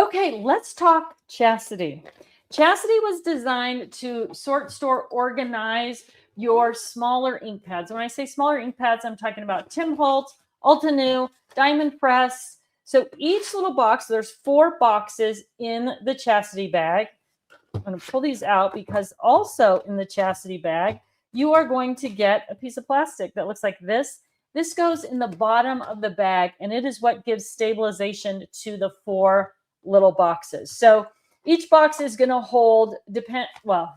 Okay, let's talk Chasity. Chasity was designed to sort, store, organize your smaller ink pads. When I say smaller ink pads, I'm talking about Tim Holtz, Altenew, Diamond Press. So each little box, there's 4 boxes in the Chasity bag. I'm going to pull these out because also in the Chasity bag, you are going to get a piece of plastic that looks like this. This goes in the bottom of the bag, and it is what gives stabilization to the 4 little boxes. So each box is going to hold,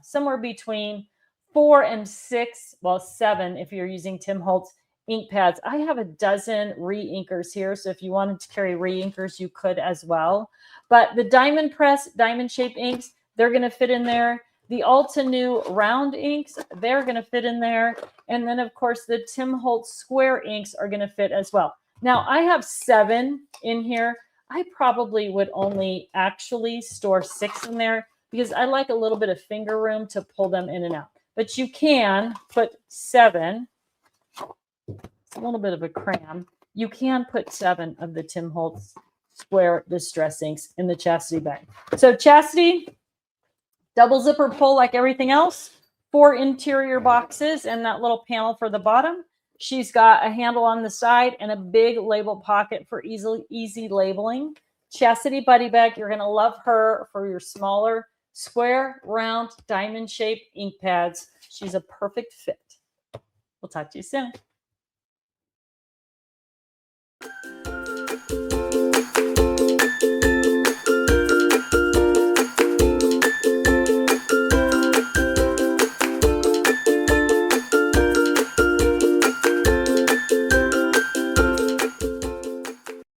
somewhere between 4 and 6, 7 if you're using Tim Holtz ink pads. I have a dozen re-inkers here, so if you wanted to carry re-inkers, you could as well. But the Diamond Press, diamond shape inks, they're going to fit in there. The Altenew round inks, they're going to fit in there. And then, of course, the Tim Holtz square inks are going to fit as well. Now, I have 7 in here. I probably would only actually store 6 in there because I like a little bit of finger room to pull them in and out. But you can put 7. It's a little bit of a cram. You can put 7 of the Tim Holtz square distress inks in the Chasity bag. So Chasity, double zipper pull like everything else, 4 interior boxes and that little panel for the bottom. She's got a handle on the side and a big label pocket for easy labeling. Chasity Buddy Bag, you're going to love her for your smaller, square, round, diamond-shaped ink pads. She's a perfect fit. We'll talk to you soon.